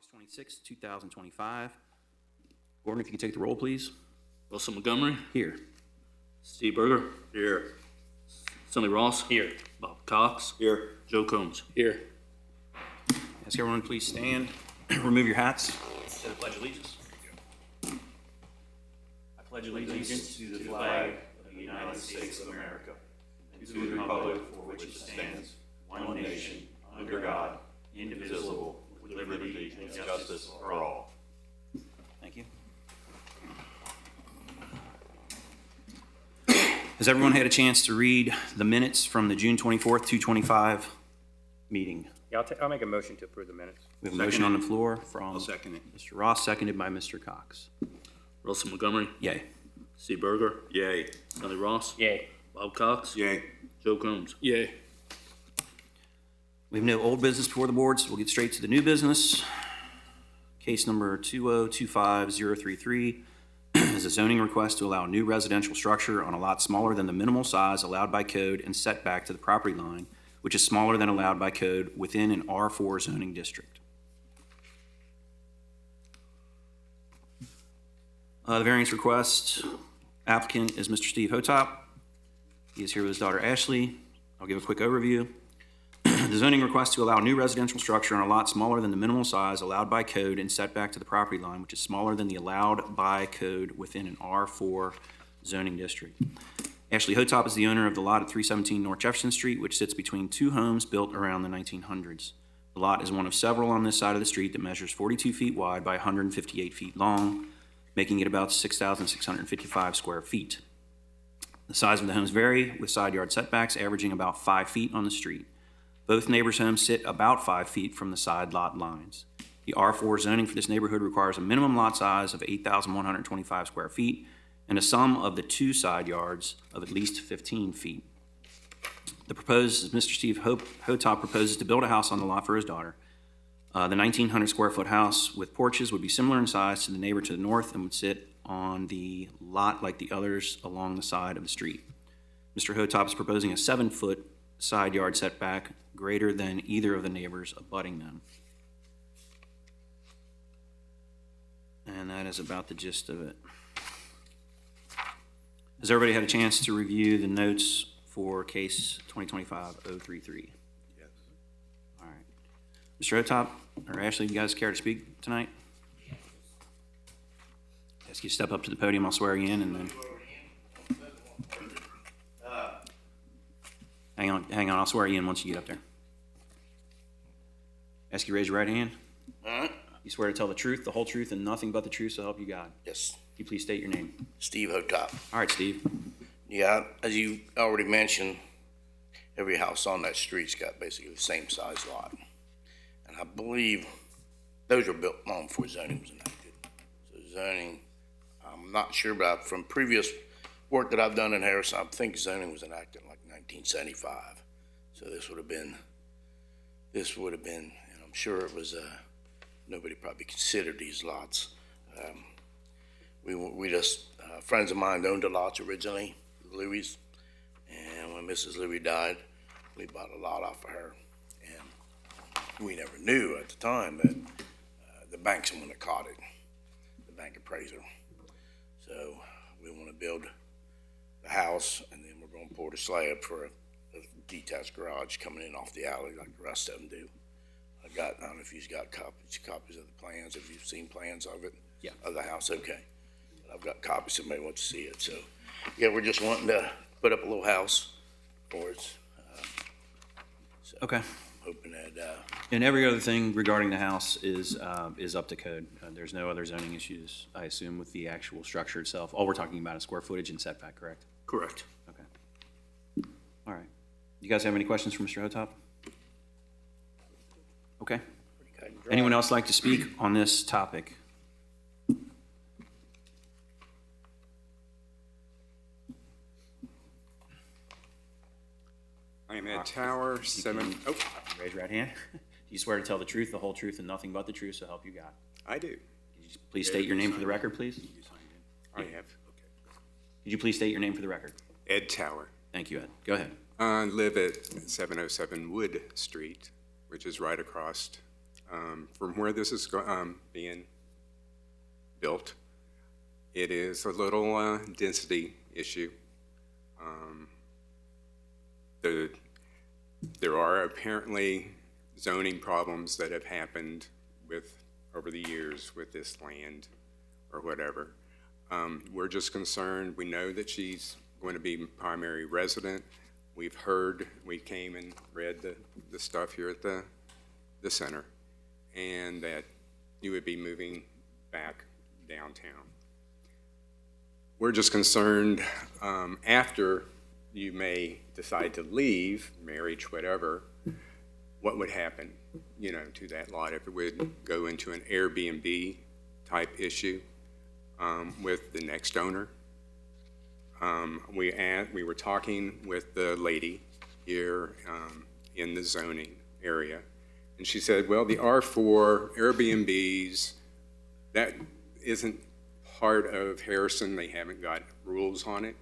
August 26, 2025. Gordon, if you could take the roll, please. Wilson Montgomery. Here. Steve Berger. Here. Sonny Ross. Here. Bob Cox. Here. Joe Combs. Here. Ask everyone to please stand. Remove your hats. Say the Pledge of Allegiance. I pledge Allegiance to the flag of the United States of America and to the republic for which it stands, one nation, under God, indivisible, with liberty and justice for all. Thank you. Has everyone had a chance to read the minutes from the June 24th, 2025 meeting? Yeah, I'll make a motion to approve the minutes. We have a motion on the floor from I'll second it. Mr. Ross, seconded by Mr. Cox. Wilson Montgomery. Yay. Steve Berger. Yay. Sonny Ross. Yay. Bob Cox. Yay. Joe Combs. Yay. We have no old business before the board, so we'll get straight to the new business. Case number 2025033 is a zoning request to allow a new residential structure on a lot smaller than the minimal size allowed by code and set back to the property line, which is smaller than allowed by code within an R4 zoning district. The variance request applicant is Mr. Steve Hotop. He is here with his daughter Ashley. I'll give a quick overview. The zoning request to allow a new residential structure on a lot smaller than the minimal size allowed by code and set back to the property line, which is smaller than the allowed by code within an R4 zoning district. Ashley Hotop is the owner of the lot at 317 North Jefferson Street, which sits between two homes built around the 1900s. The lot is one of several on this side of the street that measures 42 feet wide by 158 feet long, making it about 6,655 square feet. The size of the homes vary, with side yard setbacks averaging about 5 feet on the street. Both neighbors' homes sit about 5 feet from the side lot lines. The R4 zoning for this neighborhood requires a minimum lot size of 8,125 square feet and a sum of the two side yards of at least 15 feet. The proposed, Mr. Steve Hotop proposes to build a house on the lot for his daughter. The 1,900 square foot house with porches would be similar in size to the neighbor to the north and would sit on the lot like the others along the side of the street. Mr. Hotop is proposing a 7-foot side yard setback greater than either of the neighbors abutting them. And that is about the gist of it. Has everybody had a chance to review the notes for case 2025-033? Yes. All right. Mr. Hotop or Ashley, you guys care to speak tonight? Ask you to step up to the podium, I'll swear you in, and then hang on, I'll swear you in once you get up there. Ask you to raise your right hand. You swear to tell the truth, the whole truth, and nothing but the truth, so help you God. Yes, Can you please state your name? Steve Hotop. All right, Steve. Yeah, as you already mentioned, every house on that street's got basically the same size lot. And I believe those were built long before zoning was enacted. So zoning, I'm not sure, but from previous work that I've done in Harrison, I think zoning was enacted in like 1975. So this would have been, and I'm sure it was, nobody probably considered these lots. We just, friends of mine owned the lots originally, Louis, and when Mrs. Louis died, we bought a lot off of her. And we never knew at the time that the bank's the one that caught it, the bank appraiser. So we want to build the house, and then we're going to pour the slab for a detached garage coming in off the alley like the rest of them do. I don't know if you've got copies of the plans, if you've seen plans of it. Yeah. Of the house, okay. I've got copies, somebody wants to see it, so. Yeah, we're just wanting to put up a little house for us. So Okay. hoping that, And every other thing regarding the house is up to code. There's no other zoning issues, I assume, with the actual structure itself. All we're talking about is square footage and setback, correct? Correct. Okay. All right. You guys have any questions for Mr. Hotop? Okay. Anyone else like to speak on this topic? I am at Tower 7. Oh, Raise your right hand. Do you swear to tell the truth, the whole truth, and nothing but the truth, so help you God? I do. Could you please state your name for the record, please? I have. Okay. Could you please state your name for the record? Ed Tower. Thank you, Ed. Go ahead. I live at 707 Wood Street, which is right across From where this is being built, it is a little density issue. There are apparently zoning problems that have happened over the years with this land or whatever. We're just concerned. We know that she's going to be primary resident. We've heard, we came and read the stuff here at the center, and that you would be moving back downtown. We're just concerned after you may decide to leave, marriage, whatever, what would happen, to that lot if it would go into an Airbnb type issue with the next owner. We were talking with the lady here in the zoning area, and she said, well, the R4 Airbnbs, that isn't part of Harrison. They haven't got rules on it.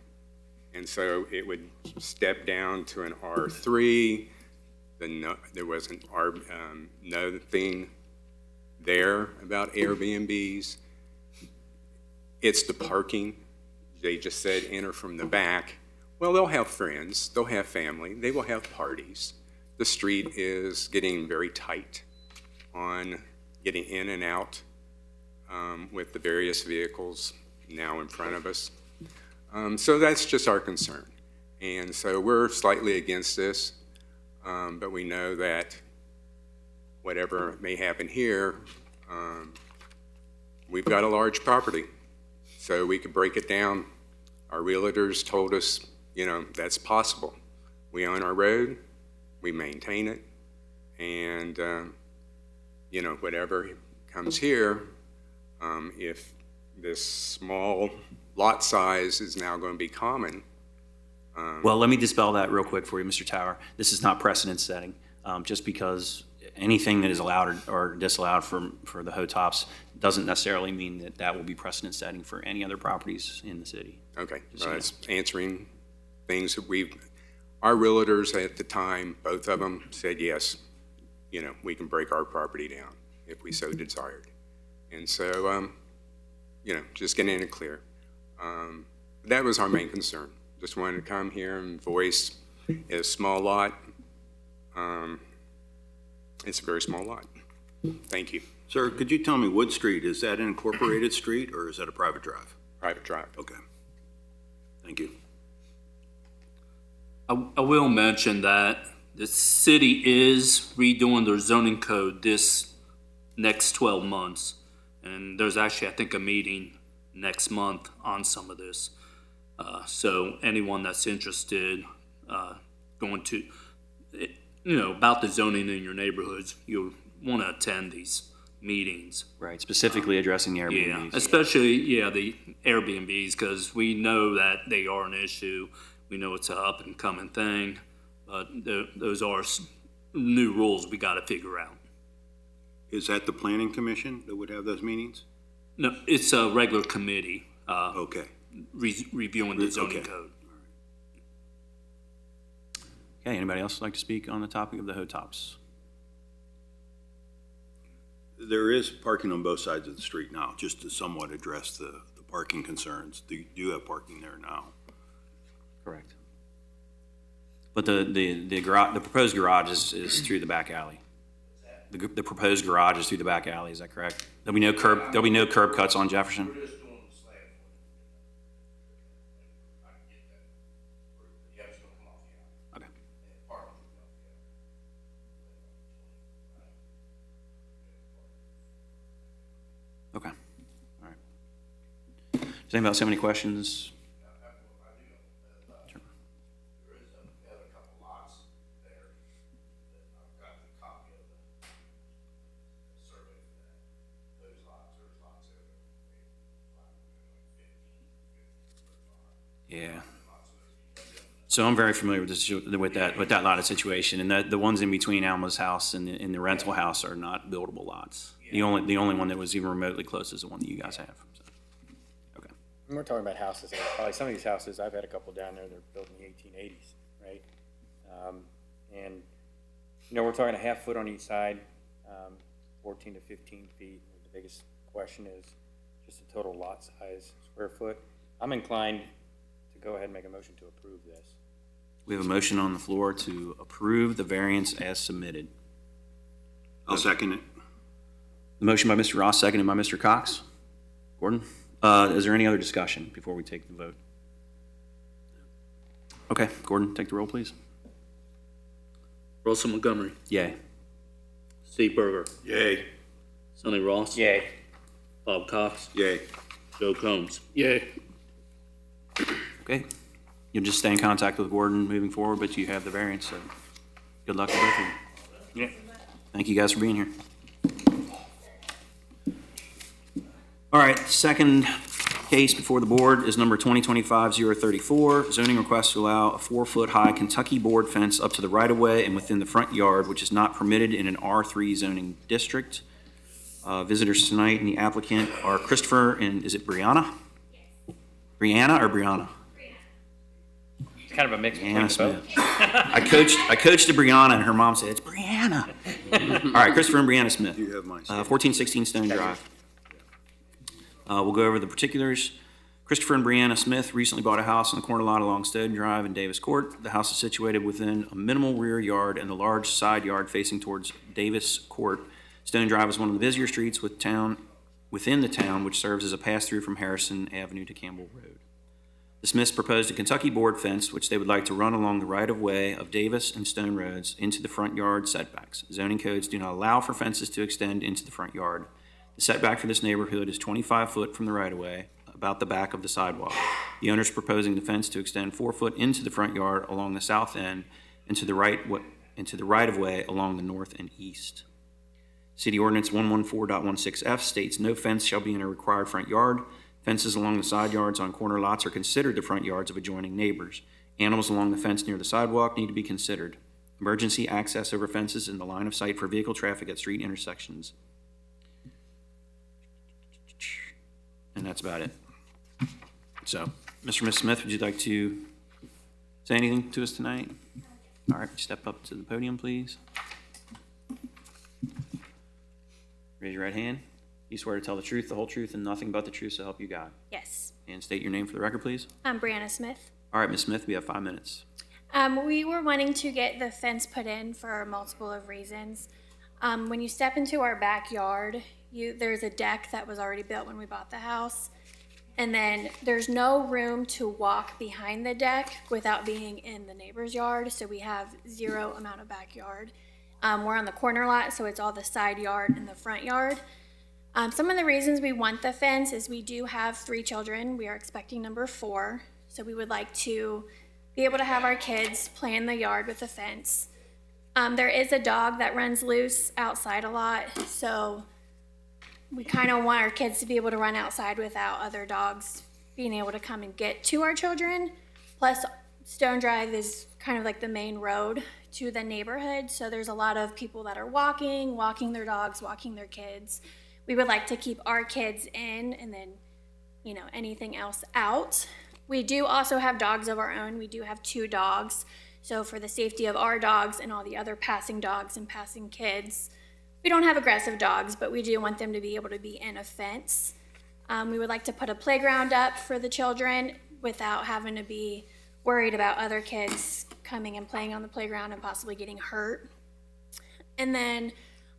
And so it would step down to an R3. There wasn't no thing there about Airbnbs. It's the parking. They just said enter from the back. Well, they'll have friends, they'll have family, they will have parties. The street is getting very tight on getting in and out with the various vehicles now in front of us. So that's just our concern. And so we're slightly against this, but we know that whatever may happen here, we've got a large property, so we could break it down. Our realtors told us, that's possible. We own our road, we maintain it, and, whatever comes here, if this small lot size is now going to be common. Well, let me dispel that real quick for you, Mr. Tower. This is not precedent setting. Just because anything that is allowed or disallowed for the HOTOPs doesn't necessarily mean that that will be precedent setting for any other properties in the city. Okay, it's answering things that our realtors at the time, both of them said, yes, we can break our property down if we so desired. And so, just getting it clear. That was our main concern. Just wanted to come here and voice a small lot. It's a very small lot. Thank you. Sir, could you tell me, Wood Street, is that an incorporated street or is that a private drive? Private drive. Okay. Thank you. I will mention that the city is redoing their zoning code this next 12 months. And there's actually, I think, a meeting next month on some of this. So anyone that's interested, going to, about the zoning in your neighborhoods, you'll want to attend these meetings. Right, specifically addressing the Yeah, Airbnbs. especially, the Airbnbs, because we know that they are an issue. We know it's an up and coming thing, but those are new rules we got to figure out. Is that the planning commission that would have those meetings? No, it's a regular committee, Okay. reviewing the zoning Okay. code. Okay, anybody else like to speak on the topic of the HOTOPs? There is parking on both sides of the street now, just to somewhat address the parking concerns. You do have parking there now. Correct. But the proposed garage is through the back alley. The proposed garage is through the back alley, is that correct? There'll be no curb cuts on Jefferson? We're just doing the slab. I can get that. Yeah, it's gonna come off the alley. Okay. And parking will come off the alley. Okay, all right. Does anybody else have any questions? There is a couple lots there that I've got the copy of the survey for that. There's lots there. Yeah. So I'm very familiar with this, with that lot of situation, and the ones in between Alma's house and the rental house are not buildable lots. The only one that was even remotely close is the one that you guys have. So, okay. And we're talking about houses, that are probably some of these houses, I've had a couple down there, they're built in the 1880s, right? And, we're talking a half foot on each side. 14 to 15 feet. The biggest question is just the total lot size, square foot. I'm inclined to go ahead and make a motion to approve this. We have a motion on the floor to approve the variance as submitted. I'll second it. The motion by Mr. Ross, seconded by Mr. Cox. Gordon, is there any other discussion before we take the vote? Okay, Gordon, take the roll, please. Russell Montgomery, Yay. Steve Berger, Yay. Sonny Ross, Yay. Bob Cox, Yay. Joe Combs. Yay. Okay, you'll just stay in contact with Gordon moving forward, but you have the variance, so good luck to both of you. Yeah. Thank you guys for being here. All right, second case before the board is number 2025-034, zoning request to allow a 4-foot-high Kentucky board fence up to the right-of-way and within the front yard, which is not permitted in an R3 zoning district. Visitors tonight and the applicant are Christopher and, is it Brianna? Brianna or Brianna? It's kind of a mix between Brianna the both. Smith. I coached to Brianna and her mom said, it's Brianna. All right, Christopher and Brianna Smith. You have mine. 1416 Stone Drive. We'll go over the particulars. Christopher and Brianna Smith recently bought a house on the corner lot along Stone Drive in Davis Court. The house is situated within a minimal rear yard and the large side yard facing towards Davis Court. Stone Drive is one of the busier streets within the town, which serves as a pass-through from Harrison Avenue to Campbell Road. The Smiths proposed a Kentucky board fence, which they would like to run along the right-of-way of Davis and Stone Roads into the front yard setbacks. Zoning codes do not allow for fences to extend into the front yard. The setback for this neighborhood is 25 foot from the right-of-way, about the back of the sidewalk. The owner is proposing the fence to extend 4 foot into the front yard along the south end and to the right-of-way along the north and east. City Ordinance 114.16F states no fence shall be in a required front yard. Fences along the side yards on corner lots are considered the front yards of adjoining neighbors. Animals along the fence near the sidewalk need to be considered. Emergency access over fences in the line of sight for vehicle traffic at street intersections. And that's about it. So, Mr. and Ms. Smith, would you like to say anything to us tonight? All right, step up to the podium, please. Raise your right hand. You swear to tell the truth, the whole truth, and nothing but the truth, so help you God. Yes. And state your name for the record, please. I'm Brianna Smith. All right, Ms. Smith, we have 5 minutes. We were wanting to get the fence put in for multiple of reasons. When you step into our backyard, there's a deck that was already built when we bought the house. And then there's no room to walk behind the deck without being in the neighbor's yard, so we have zero amount of backyard. We're on the corner lot, so it's all the side yard and the front yard. Some of the reasons we want the fence is we do have 3 children. We are expecting number 4, so we would like to be able to have our kids play in the yard with the fence. There is a dog that runs loose outside a lot, so we kind of want our kids to be able to run outside without other dogs being able to come and get to our children. Plus, Stone Drive is kind of like the main road to the neighborhood, so there's a lot of people that are walking their dogs, walking their kids. We would like to keep our kids in and then, anything else out. We do also have dogs of our own. We do have 2 dogs. So for the safety of our dogs and all the other passing dogs and passing kids, we don't have aggressive dogs, but we do want them to be able to be in a fence. We would like to put a playground up for the children without having to be worried about other kids coming and playing on the playground and possibly getting hurt. And then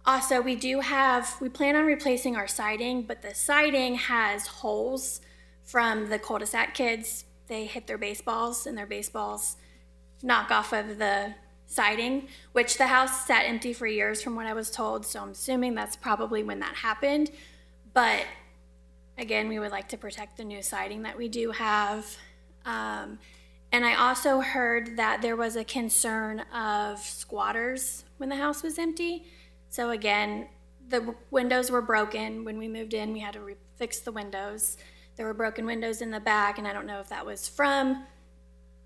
also we plan on replacing our siding, but the siding has holes from the cul-de-sac kids. They hit their baseballs and their baseballs knock off of the siding, which the house sat empty for years from what I was told, so I'm assuming that's probably when that happened. But again, we would like to protect the new siding that we do have. And I also heard that there was a concern of squatters when the house was empty. So again, the windows were broken. When we moved in, we had to fix the windows. There were broken windows in the back, and I don't know if that was from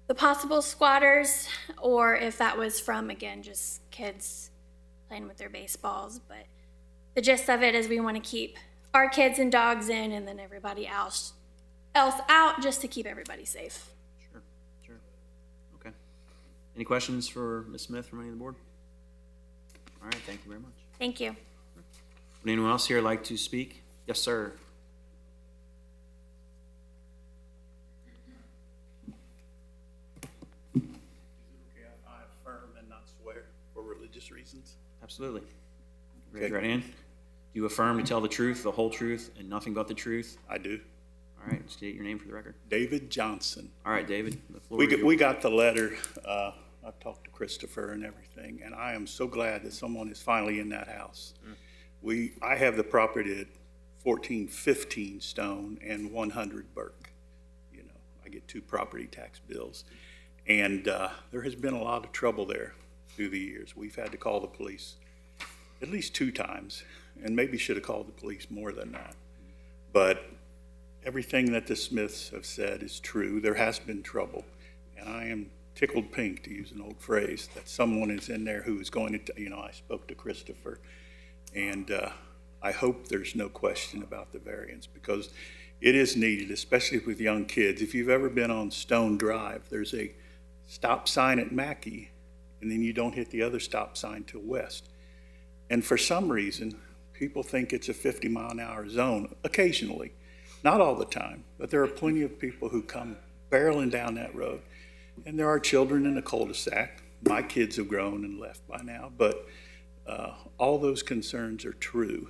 the possible squatters or if that was from, again, just kids playing with their baseballs. But the gist of it is we want to keep our kids and dogs in and then everybody else out, just to keep everybody safe. Sure. Okay. Any questions for Ms. Smith from any of the board? All right, thank you very much. Thank you. Would anyone else here like to speak? Yes, sir. Okay, I affirm and not swear for religious reasons. Absolutely. Raise your right hand. Do you affirm to tell the truth, the whole truth, and nothing but the truth? I do. All right, state your name for the record. David Johnson. All right, David, the floor We is got, yours. we got the letter. I've talked to Christopher and everything, and I am so glad that someone is finally in that house. I have the property at 1415 Stone and 100 Burke. You know, I get 2 property tax bills. And there has been a lot of trouble there through the years. We've had to call the police at least 2 times, and maybe should have called the police more than that. But everything that the Smiths have said is true. There has been trouble, and I am tickled pink, to use an old phrase, that someone is in there who is going to, I spoke to Christopher, and I hope there's no question about the variance, because it is needed, especially with young kids. If you've ever been on Stone Drive, there's a stop sign at Mackey, and then you don't hit the other stop sign till west. And for some reason, people think it's a 50-mile-an-hour zone, occasionally. Not all the time, but there are plenty of people who come barreling down that road. And there are children in the cul-de-sac. My kids have grown and left by now, but all those concerns are true.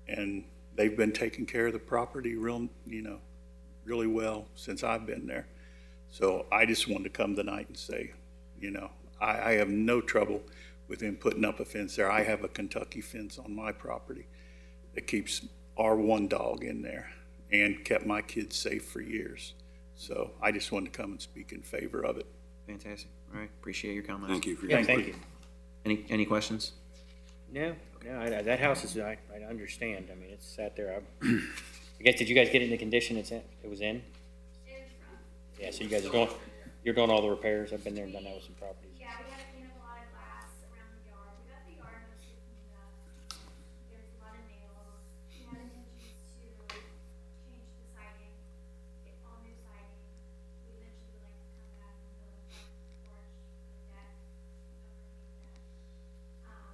And they've been taking care of the property really well since I've been there. So I just wanted to come tonight and say, I have no trouble with him putting up a fence there. I have a Kentucky fence on my property that keeps our one dog in there and kept my kids safe for years. So I just wanted to come and speak in favor of it. Fantastic. All right, appreciate your comments. Thank you for Yeah, your thank you. Any questions? No, that house is, I understand. I mean, it's sat there. I guess, did you guys get it in the condition it was in? Yeah, so you guys you're doing all the repairs. I've been there and done that with some properties. Yeah, we had to clean up a lot of glass around the yard. We got the yard mostly cleaned up. There's a lot of nails. We had intentions to change the siding, get all new siding. We eventually would like to come back and build a front porch, the deck, underneath that.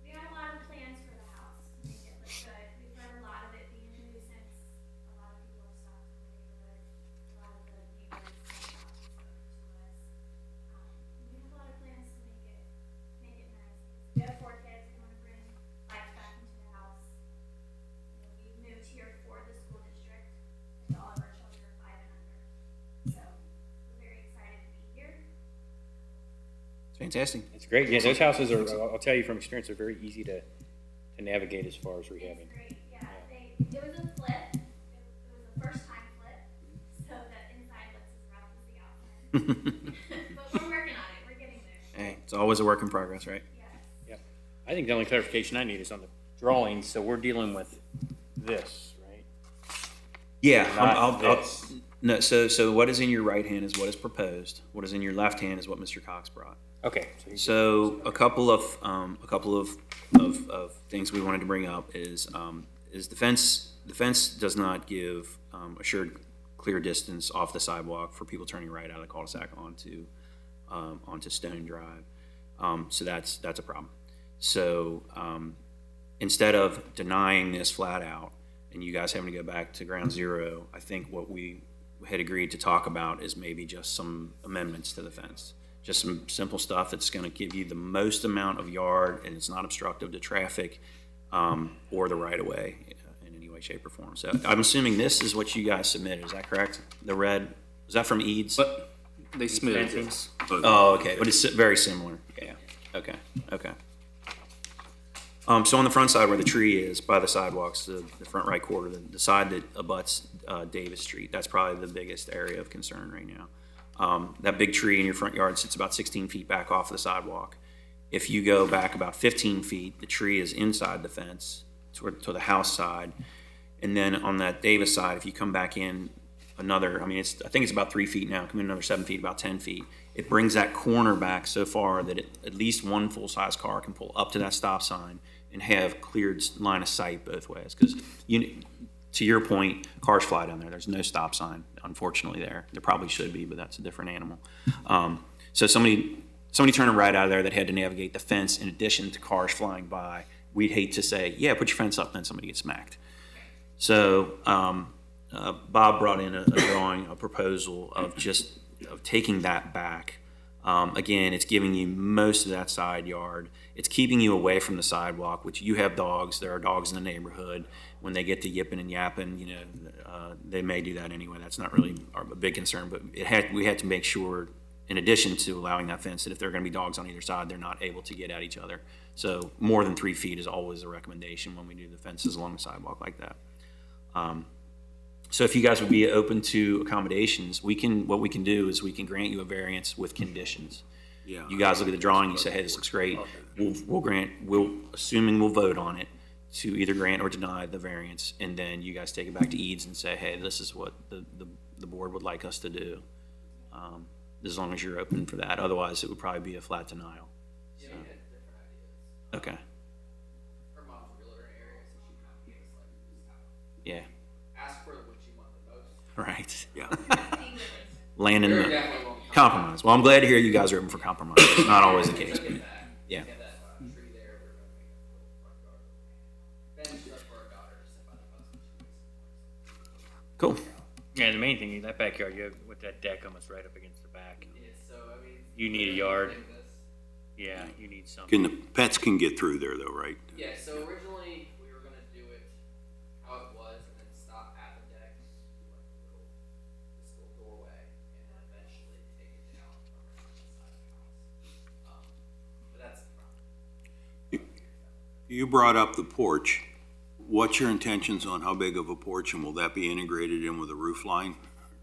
We had a lot of plans for the house to make it look good. We've heard a lot of it being a nuisance. A lot of people have stopped in the neighborhood. A lot of the neighbors have stopped and spoken to us. We have a lot of plans to make it nice. We have 4 kids. We want to bring life back into the house. We moved here for the school district, and all of our children are 5 and under. So we're very excited to be here. It's fantastic. It's great. Yeah, those houses are, I'll tell you from experience, they're very easy to navigate as far as rehabbing. It's great, yeah. It was a flip. It was a first time flip, so the inside looks as rough as the outside. But we're working on it. We're getting there. Hey, it's always a work in progress, right? Yes. Yep. I think the only clarification I need is on the drawings, so we're dealing with this, right? Yeah, Not this. no. So what is in your right hand is what is proposed. What is in your left hand is what Mr. Cox brought. Okay. So a couple of things we wanted to bring up is the fence. The fence does not give assured clear distance off the sidewalk for people turning right out of the cul-de-sac onto Stone Drive. So that's a problem. So instead of denying this flat out and you guys having to go back to ground zero, I think what we had agreed to talk about is maybe just some amendments to the fence. Just some simple stuff that's going to give you the most amount of yard and it's not obstructive to traffic or the right of way in any way, shape, or form. So I'm assuming this is what you guys submitted. Is that correct? The red, was that from Eads? But they submitted this. Oh, okay, but it's very similar. Yeah. Okay. So on the front side where the tree is by the sidewalks, the front right quarter, the side that abuts Davis Street, that's probably the biggest area of concern right now. That big tree in your front yard sits about 16 feet back off the sidewalk. If you go back about 15 feet, the tree is inside the fence to the house side. And then on that Davis side, if you come back in another, I think it's about 3 feet now, come in another 7 feet, about 10 feet. It brings that corner back so far that at least one full-size car can pull up to that stop sign and have cleared line of sight both ways. Because to your point, cars fly down there. There's no stop sign, unfortunately, there. There probably should be, but that's a different animal. So somebody turning right out of there that had to navigate the fence in addition to cars flying by we'd hate to say, yeah, put your fence up, then somebody gets smacked. So Bob brought in a drawing, a proposal of taking that back. Again, it's giving you most of that side yard. It's keeping you away from the sidewalk, which you have dogs. There are dogs in the neighborhood. When they get to yipping and yapping, they may do that anyway. That's not really a big concern, but we had to make sure, in addition to allowing that fence, that if there are going to be dogs on either side, they're not able to get at each other. So more than 3 feet is always a recommendation when we do the fences along the sidewalk like that. So if you guys would be open to accommodations, what we can do is we can grant you a variance with conditions. Yeah. You guys look at the drawing, you say, hey, this looks great. Assuming we'll vote on it, to either grant or deny the variance, and then you guys take it back to Eads and say, hey, this is what the board would like us to do. As long as you're open for that. Otherwise, it would probably be a flat denial. So. Okay. Her mom's a realtor in the area, so she kind of gave us like, Yeah. ask for what you want the most. Right. Yeah. Land in Very the definitely won't compromise. Well, I'm glad to hear you guys are open for compromise. It's not always the case, but yeah. get that tree there. We're gonna make a little front yard. Bench just for our daughter to sit by the bus when she wakes up. Cool. Yeah, the main thing, that backyard, you have, with that deck almost right up against the back. Yeah, so I mean. You need a yard. like this. Yeah, you need something. Can the pets can get through there though, right? Yeah, so originally we were gonna do it how it was and then stop at the deck, do like this little doorway, and then eventually take it down around the side of the house. But that's the problem. You brought up the porch. What's your intentions on how big of a porch, and will that be integrated in with a roof line?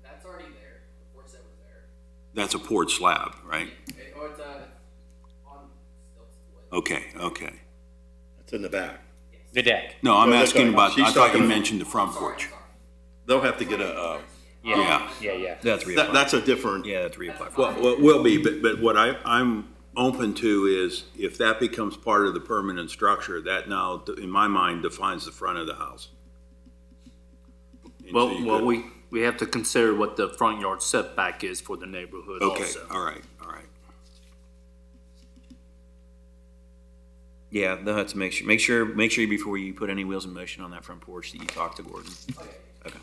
That's already there, the porch that was there. That's a porch slab, right? It's on stilts wood. Okay. It's in the back. The deck. No, I'm No, that's asking right. about, She's I thought you talking- mentioned the front porch. They'll have to get a, Yeah. That's reapply. that's a different, Yeah, that's reapply. Well, it will be, but what I'm open to is if that becomes part of the permanent structure, that now, in my mind, defines the front of the house. And so you Well, could- we have to consider what the front yard setback is for the neighborhood Okay, also. all right. Yeah, they'll have to make sure before you put any wheels in motion on that front porch that you talk to Gordon. Okay.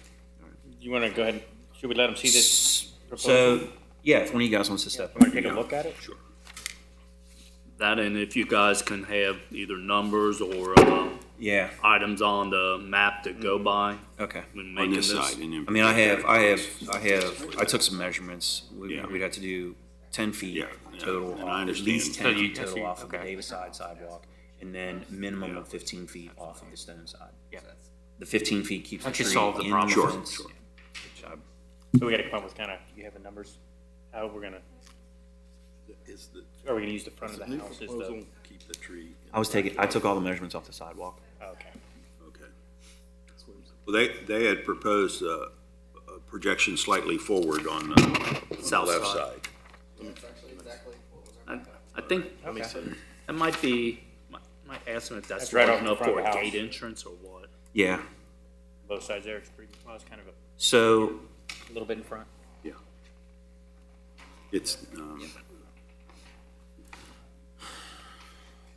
You wanna go ahead, should we let them see this proposal? So, yeah, if one of you guys wants to step up. Wanna take a look at it? Sure. That, and if you guys can have either numbers or Yeah, items on the map to go by okay. when On making this this. side. and then- I mean, I took some measurements. Yeah. We'd have to do 10 feet Yeah, total, and I at understand. least 10 So you- feet total off of the okay. Davis side sidewalk, and then minimum of 15 feet off of the stone side. Yeah. The 15 feet keeps the That should tree solve the in problem. the Sure, fence. sure. Which So we gotta come up with kinda, you have the numbers, how we're gonna, is the, are we gonna use the front of the new house as the, proposal, keep the tree. I took all the measurements off the sidewalk. okay. Okay. Well, they had proposed a projection slightly forward on the South left side. side. That's actually exactly what was our. I think Okay. that might be, might ask them if that's That's right large off the enough front for of a the gate house. entrance or what. Yeah, Both sides there, it's pretty, well, it's kind of so, a little bit in front. Yeah. It's,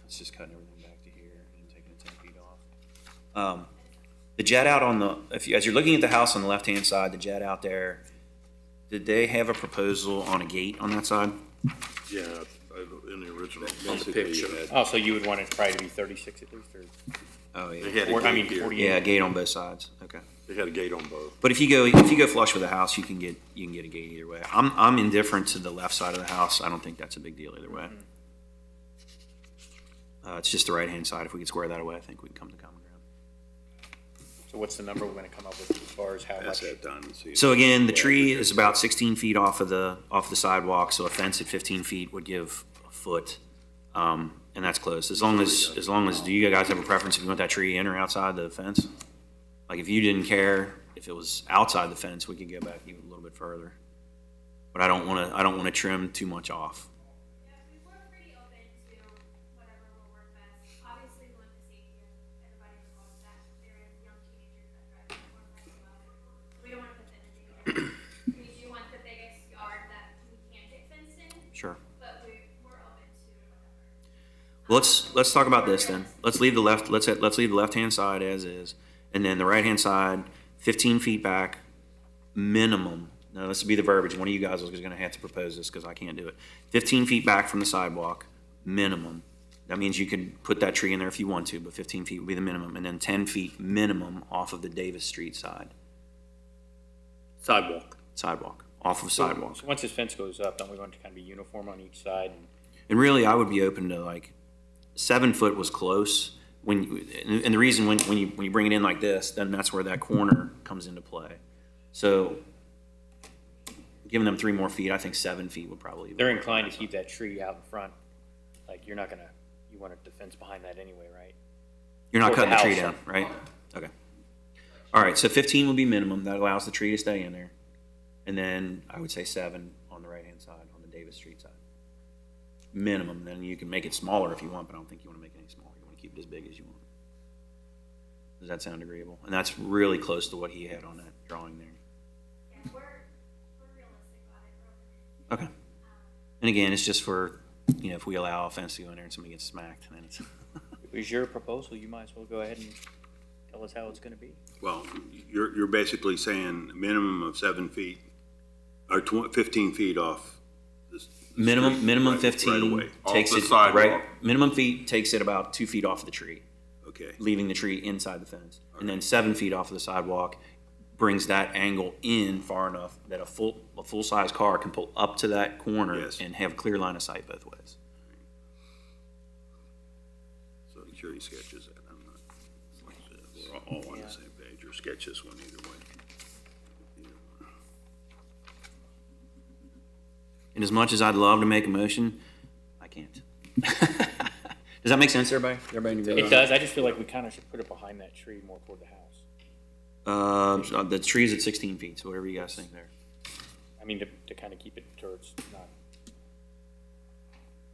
it's just cutting everything back to here and taking it 10 feet off. The jet out on the, as you're looking at the house on the left-hand side, the jet out there, did they have a proposal on a gate on that side? Yeah, in the original. basically, you picture. had- Oh, so you would want it probably to be 36 at least, or, Oh, They yeah. had a I mean, gate here. 48? Yeah, a gate on both sides, okay. They had a gate on both. But if you go flush with the house, you can get a gate either way. I'm indifferent to the left side of the house. I don't think that's a big deal either way. It's just the right-hand side. If we can square that away, I think we can come to common ground. so what's the number we're gonna come up with as far as how Pass much? that down and see. So again, the tree is about 16 feet off of the sidewalk, so a fence at 15 feet would give a foot. And that's close. As long as, do you guys have a preference if you want that tree in or outside the fence? Like if you didn't care, if it was outside the fence, we could go back even a little bit further. But I don't wanna trim too much off. Yeah, we're pretty open to whatever will work best. Obviously, we want the safety of everybody involved, that there are young teenagers that drive the motorcycle as well. We don't want to put them in danger. We do want the biggest yard that we can get fenced in, Sure. but we're open to whatever. Let's talk about this then. Let's leave the left-hand side as is, and then the right-hand side, 15 feet back, minimum. Now, this would be the verbiage. One of you guys is gonna have to propose this, because I can't do it. 15 feet back from the sidewalk, minimum. That means you can put that tree in there if you want to, but 15 feet would be the minimum, and then 10 feet minimum off of the Davis Street side, Sidewalk. off of sidewalk. So once this fence goes up, don't we want it to kind of be uniform on each side? And really, I would be open to, like, 7 foot was close. And the reason when you bring it in like this, then that's where that corner comes into play. So giving them 3 more feet, I think 7 feet would probably. They're inclined to keep that tree out in front. Like, you want the fence behind that anyway, right? You're not Toward cutting the tree house. down, right? Okay. All right, so 15 would be minimum. That allows the tree to stay in there. And then I would say 7 on the right-hand side, on the Davis Street side. Minimum. Then you can make it smaller if you want, but I don't think you want to make it any smaller. You want to keep it as big as you want. Does that sound agreeable? And that's really close to what he had on that drawing there. Yeah, we're realistic about it. Okay. And again, it's just for, if we allow a fence to go in there and somebody gets smacked, then it's. It was your proposal, you might as well go ahead and tell us how it's gonna be. Well, you're basically saying a minimum of 7 feet, or 15 feet off. this Minimum street, right 15 away, off takes the it, sidewalk. right, minimum feet takes it about 2 feet off the tree, Okay, leaving the tree inside the fence. And then 7 feet off of the sidewalk brings that angle in far enough that a full-size car can pull up to that corner Yes. and have clear line of sight both ways. so I'm sure he sketches that. I'm not, like I said, we're all on the same page, or sketch this one either way. And as much as I'd love to make a motion, I can't. Does that make sense, everybody? It does, I just feel like we kinda should put it behind that tree more toward the house. So the tree's at 16 feet, so whatever you guys think there. I mean, to kinda keep it towards, not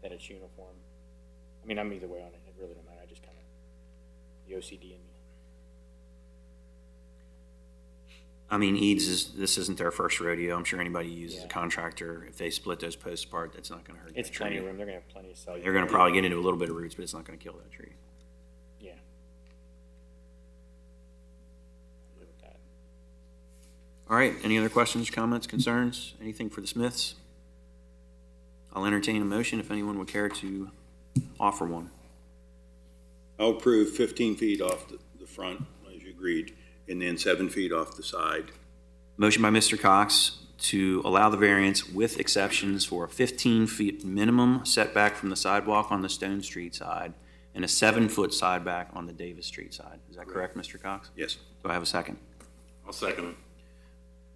that it's uniform. I mean, I'm either way on it, it really don't matter, I just kinda, the OCD in me. I mean, this isn't their first rodeo. I'm sure anybody who uses a contractor, if they split those posts apart, that's not gonna hurt It's that plenty tree. of room, they're gonna have plenty of sight. They're gonna probably get into a little bit of roots, but it's not gonna kill that tree. Yeah. Good with that. All right, any other questions, comments, concerns? Anything for the Smiths? I'll entertain a motion if anyone would care to offer one. I'll approve 15 feet off the front, as you agreed, and then 7 feet off the side. Motion by Mr. Cox to allow the variance with exceptions for a 15 feet minimum setback from the sidewalk on the Stone Street side and a 7-foot side back on the Davis Street side. Is that correct, Mr. Cox? Yes. Do I have a second? I'll second it.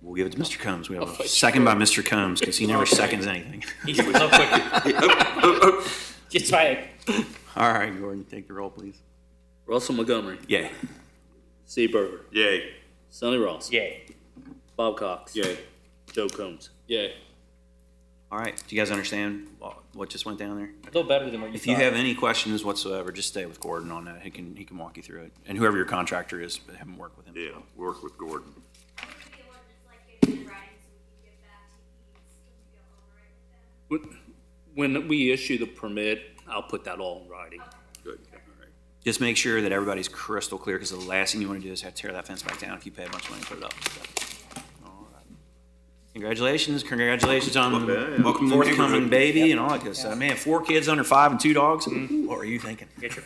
We'll give it to Mr. Combs. We have a second by Mr. Combs because he never seconds anything. He's real quick. Just try it. All right, Gordon, take the roll, please. Russell Montgomery. Yay. Steve Berger. Yay. Sonny Ross. Yay. Bob Cox. Yay. Joe Combs. Yay. All right, do you guys understand what just went down there? A little better than what you If you thought. have any questions whatsoever, just stay with Gordon on that. He can walk you through it. And whoever your contractor is, have him work with him. Yeah, work with Gordon. Maybe you want to just like get it in writing so we can get back to Eads and feel over it with them. When we issue the permit, I'll put that all in writing. Good, all right. Just make sure that everybody's crystal clear, because the last thing you want to do is have to tear that fence back down if you pay a bunch of money to put it up. All right. Congratulations on the Welcome to the forthcoming neighborhood. baby and all that good stuff. Man, 4 kids under 5 and 2 dogs? What were you thinking? Get your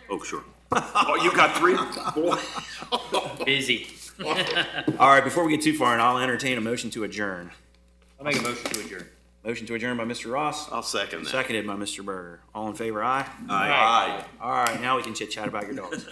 Oh, sure. Oh, you got 3? Boy. busy. All right, before we get too far, and I'll entertain a motion to adjourn. I'll make a motion to adjourn. Motion to adjourn by Mr. Ross, I'll second that. seconded by Mr. Berger. All in favor, aye? Aye. All right, now we can chit chat about your dogs.